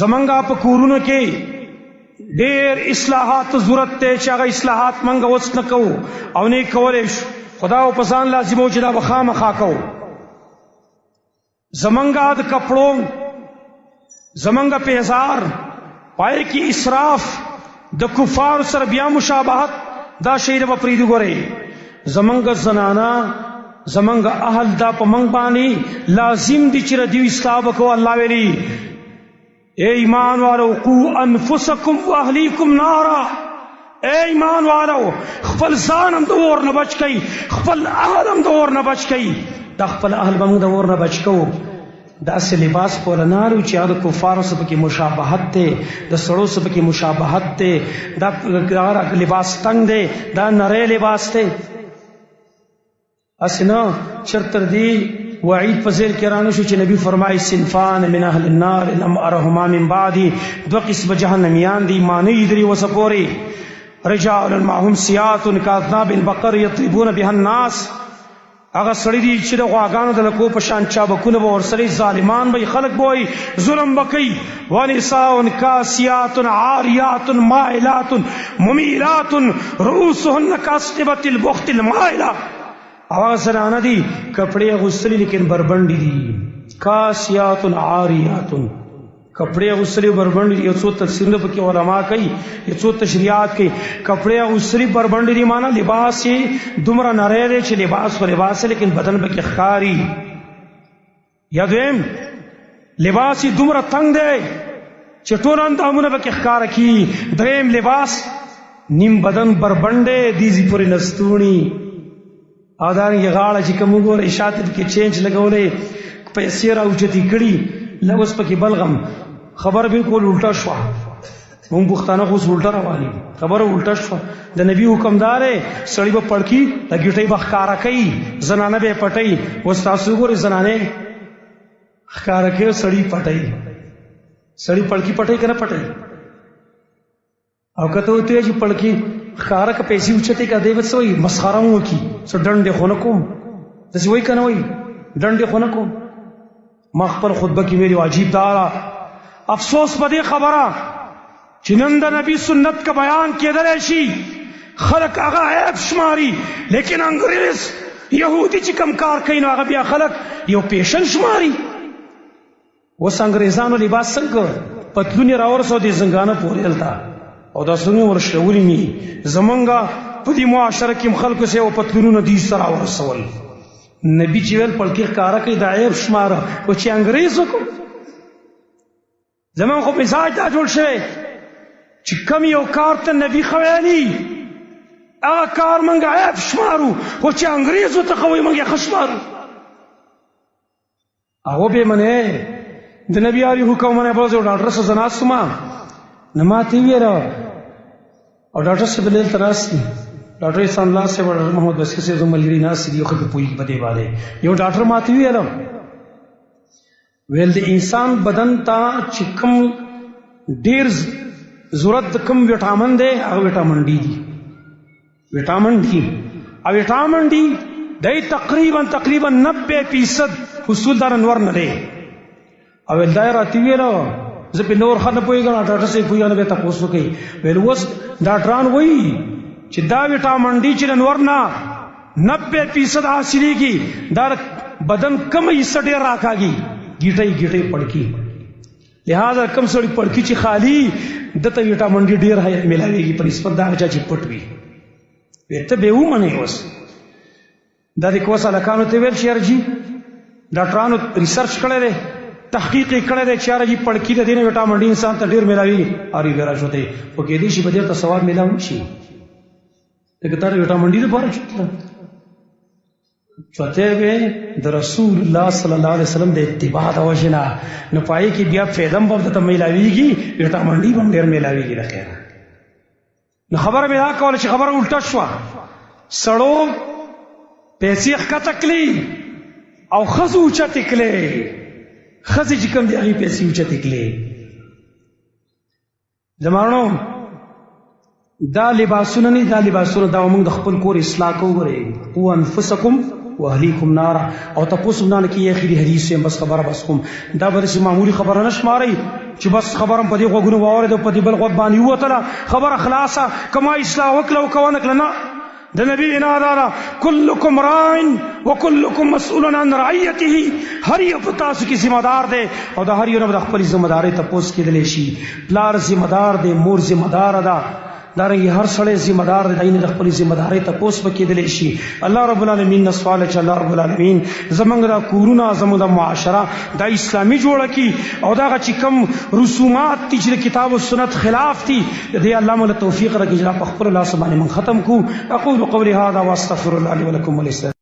زمنګا په کورونو کې ډېر اصلاحات ضرورت ته چې هغه اصلاحات منګه اوس نه کوو او نه کولای شو خدا او پسان لازمو چې دا بخامخا کوو. زمنګا د کپړو زمنګا په هزار پای کې اسراف د کفار سره بیا مشابهت دا شی د پریدو ګوري. زمنګا زنانا زمنګا اهل دا په منګ باندې لازم دي چې ردی اصلاح وکړو. الله ویلي اے ایمان والو قو انفسکم واهلیکم نارا، اے ایمان والو خپل ځان هم د اور نه بچ کئ، خپل اهل هم د اور نه بچ کئ. دا خپل اهل به موږ د اور نه بچ کوو. داسې لباس پوله نارو چې هغه د کفارو سره پکې مشابهت دی، د سړو سره پکې مشابهت دی. دا لباس تنګ دی، دا نری لباس دی. هسې نه چرته دی وعید په ذیل کې رانه شو چې نبی فرمایي صنفان من اهل النار لم ارهما من بعدي، دو قسم جهنميان دي مانی دري وسپوري. رجال معهم سيات كاذناب البقر يطربون بها الناس، هغه سړي دي چې د غواګانو د لکو په شان چابکونه به ورسره ظالمان به خلک بوي ظلم بکي. ونساء كاسيات عاريات مائلات مميلات رؤوسهن كاسنبة البخت المائلة. هغه زنانه دي کپڑے غسلی لیکن بربنډي دي. کاسیات عاریات کپڑے غسلی بربنډي دي. یو څو تفسیرونه پکې علما کوي، یو څو تشریحات کوي. کپڑے غسلی بربنډي دي معنی لباس یې دومره نری دی چې لباس خو لباس لیکن بدن پکې ښکاري. یا دویم لباس یې دومره تنګ دی چې ټول اندامونه پکې ښکاره کي. دریم لباس نیم بدن بربنډی دیزي پورې نستوڼي او دارنګې غاړه چې کوم وګورئ شاته پکې چینج لګولی پیسې راوچتې کړي لږ اوس پکې بلغم. خبره بالکل الټه شوه. مونږ پښتانه خو اوس الټه رواني خبره الټه شوه. د نبي حکم دار دی سړي به پړکي د ګیټۍ به ښکاره کوي، زنانه به یې پټوي. اوس تاسو وګورئ زنانې ښکاره کوي سړي پټوي. سړي پړکي پټوي که نه پټوي؟ او که ته ورته وایې چې پړکي ښکاره که پیسې اوچتې که دی به څه وایي مسخره هم وکړي څه ډنډې خو نه کوم داسې وایي که نه وایي ډنډې خو نه کوم. ما خپل خطبه کې ویلي عجیب دا افسوس په دې خبره چې نن د نبي سنت که بیان کېدلی شي خلک هغه عیب شماري، لیکن انګریز یهودي چې کم کار کوي نو هغه بیا خلک یو پیشن شماري. اوس انګریزانو لباس څنګه پتلون یې راورسو دې زنګانه پورې هلته او دا څنګه ورشولي مي زمونږه په دې معاشره کې خلکو سه او پتلونونه دې سره ورسول. نبی چې ویل پړکې ښکاره کوي دا عیب شماره او چې انګریز وکړو. زمون خو مزاج دا جوړ شوی چې کم یو کار ته نبی خویلي هغه کار موږ عیب شمارو، خو چې انګریز ورته ښه وایي موږ یې ښه شمارو. هغه به منې د نبي علي حکم منې به زه ډاکټر سره زه ناست وم نه ما ته یې ویله او ډاکټر صاحب دلته ناست دي، ډاکټر احسان الله صاحب او ډاکټر محمد بصیر صاحب زموږ ملګري ناست دي. یو ښه پوهېږي په دې باندې. یو ډاکټر ما ته ویله ویل د انسان بدن ته چې کوم ډېر ضرورت د کوم وټامن دی هغه وټامن ډي دي. وټامن ډي او وټامن ډي دی تقریبا 90% حصول دار انور نه دی. او دا یې راته ویله زه په نور ښه نه پوهېږم ډاکټر صاحب پوهېږم نه به تپوس وکړئ. ویل اوس ډاکټران وایي چې دا وټامن ډي چې د انور نه 90% حاصلېږي دا بدن کم حصه ډېر راکاږي ګیټۍ پړکي. لہذا کم سړي پړکي چې خالي دته وټامن ډي ډېر ملاویږي په نسبت د هغه چا چې پټ وي. ته به ومنې اوس دا د کوس هلکانو ته ویل چې یارجي ډاکټرانو ریسرچ کړی دی تحقیق یې کړی دی چې یارجي پړکي د دې نه وټامن ډي انسان ته ډېر ملاویږي. ارې ویرا شو دی خو کېدای شي به دې ته ثواب میلاو نه شي لکه تا د وټامن ډي دپاره چوتله چوتی به د رسول الله صلی الله علیه وسلم د اتباع د وجې نه نو په هغې کې بیا فایده هم به درته میلاویږي وټامن ډي به هم ډېر میلاویږي د خیره. نو خبره مې دا کوله چې خبره الټه شوه. سړو پیسې ښکته کړي او ښځو اوچتې کړې. ښځې چې کوم دي هغې پیسې اوچتې کړې. زمانو دا لباسونه نه دا لباسونه دا موږ د خپل کور اصلاح کوو. ګورئ قو انفسکم واهلیکم نارا او تاسو نه کې اخري حدیث بس خبره بس کوم دا به معمولی خبره نه شمارئ. چې بس خبرم په دې غوږونو واورېد او په دې بل غوږ باندې ووتله خبره خلاصه کما اصلاح وکړه او که ونه کړه نه د نبی وینا دا ده کلکم راع وکلکم مسئول عن رعیته هر یو په تاسو کې ذمہ دار دی او د هر یو نه د خپلې ذمہ دارۍ تپوس کېدلی شي پلار ذمہ دار دی مور ذمہ داره ده دارنګه هر سړی ذمہ دار دی د خپل ذمہ دارۍ تپوس وکړي شي الله رب العالمین سوال چې الله رب العالمین زمونږ د کورونه زمونږ د معاشره د اسلامي جوړه کی او دا چې کم رسومات دي چې کتاب او سنت خلاف دي دې الله موږ توفیق راکړي چې په خپل الله سبحانه من ختم کو اقول قولي هذا واستغفر الله لي ولكم ولسائر